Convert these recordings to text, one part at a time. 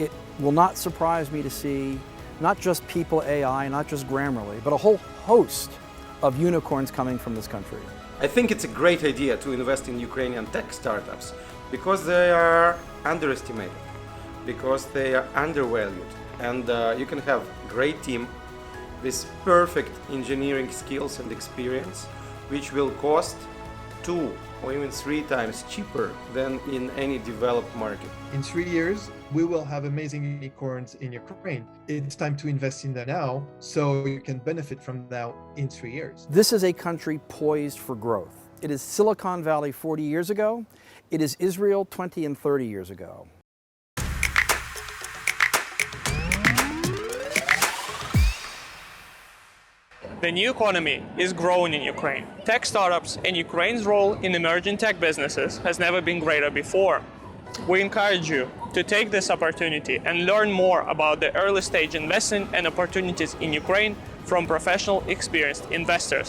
it will not surprise me to see not just People AI, not just Grammarly, but a whole host of unicorns coming from this country. I think it's a great idea to invest in Ukrainian tech startups because they are underestimated, because they are undervalued, and you can have a great team with perfect engineering skills and experience, which will cost 2 or even 3 times cheaper than in any developed market. In 3 years, we will have amazing unicorns in Ukraine. It's time to invest in that now so you can benefit from that in 3 years. This is a country poised for growth. It is Silicon Valley 40 years ago. It is Israel 20 and 30 years ago. The new economy is growing in Ukraine. Tech startups and Ukraine's role in emerging tech businesses has never been greater before. We encourage you to take this opportunity and learn more about the early stage investing and opportunities in Ukraine from professional, experienced investors.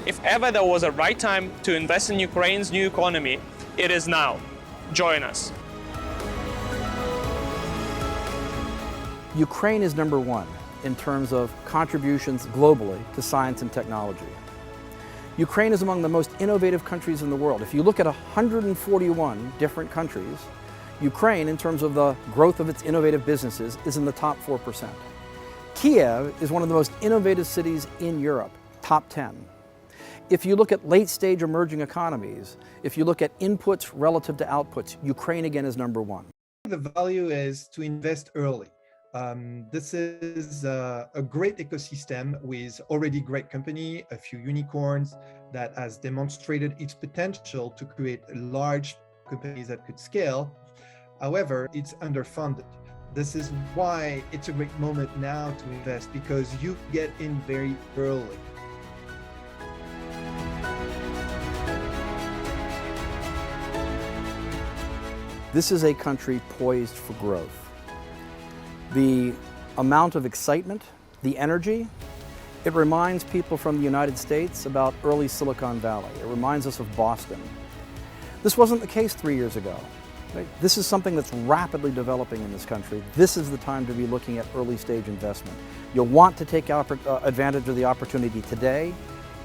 If ever there was a right time to invest in Ukraine's new economy, it is now. Join us. Ukraine is number one in terms of contributions globally to science and technology. Ukraine is among the most innovative countries in the world. If you look at 141 different countries, Ukraine, in terms of the growth of its innovative businesses, is in the top 4%. Kyiv is one of the most innovative cities in Europe, top 10. If you look at late-stage emerging economies, if you look at inputs relative to outputs, Ukraine again is number one. The value is to invest early. This is a great ecosystem with already great company, a few unicorns that has demonstrated its potential to create large companies that could scale. However, it's underfunded. This is why it's a great moment now to invest, because you get in very early. This is a country poised for growth. The amount of excitement, the energy, it reminds people from the United States about early Silicon Valley. It reminds us of Boston. This wasn't the case 3 years ago. Right? This is something that's rapidly developing in this country. This is the time to be looking at early stage investment. You'll want to take advantage of the opportunity today.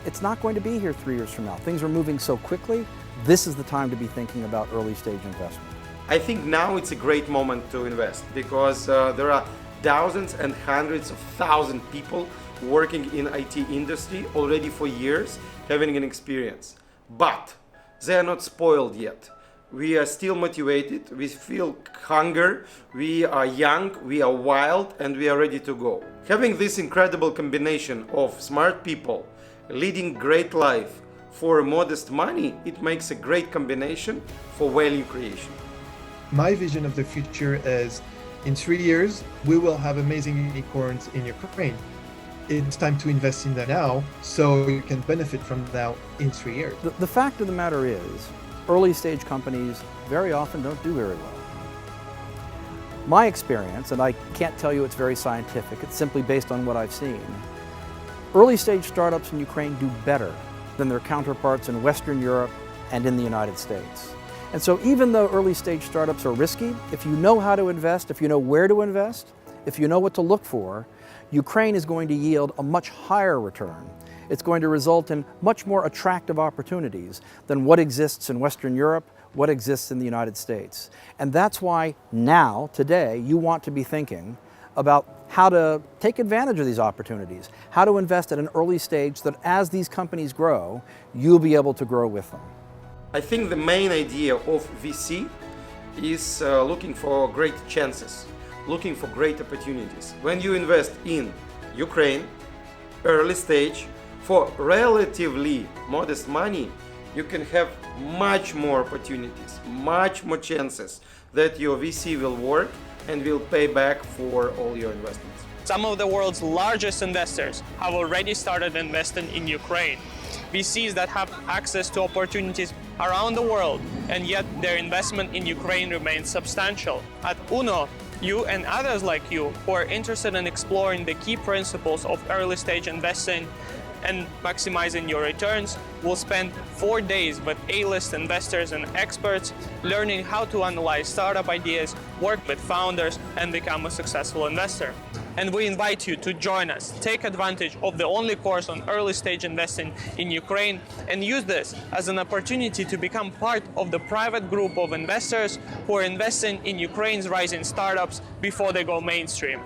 It's not going to be here 3 years from now. Things are moving so quickly. This is the time to be thinking about early stage investment. I think now it's a great moment to invest because there are thousands and hundreds of thousands of people working in IT industry already for years, having an experience. But they are not spoiled yet. We are still motivated, we feel hunger, we are young, we are wild, and we are ready to go. Having this incredible combination of smart people leading great life for modest money, it makes a great combination for value creation. My vision of the future is in 3 years, we will have amazing unicorns in Ukraine. It's time to invest in that now so you can benefit from that in 3 years. The fact of the matter is, early stage companies very often don't do very well. My experience, and I can't tell you it's very scientific, it's simply based on what I've seen, early stage startups in Ukraine do better than their counterparts in Western Europe and in the United States. And so even though early stage startups are risky, if you know how to invest, if you know where to invest, if you know what to look for, Ukraine is going to yield a much higher return. It's going to result in much more attractive opportunities than what exists in Western Europe, what exists in the United States. And that's why now, today, you want to be thinking about how to take advantage of these opportunities, how to invest at an early stage so that as these companies grow, you'll be able to grow with them. I think the main idea of VC is looking for great chances, looking for great opportunities. When you invest in Ukraine, early stage, for relatively modest money, you can have much more opportunities, much more chances that your VC will work and will pay back for all your investments. Some of the world's largest investors have already started investing in Ukraine. VCs that have access to opportunities around the world, and yet their investment in Ukraine remains substantial. At UNO, you and others like you who are interested in exploring the key principles of early stage investing and maximizing your returns, we'll spend 4 days with A-list investors and experts learning how to analyze startup ideas, work with founders, and become a successful investor. And we invite you to join us, take advantage of the only course on early stage investing in Ukraine, and use this as an opportunity to become part of the private group of investors who are investing in Ukraine's rising startups before they go mainstream.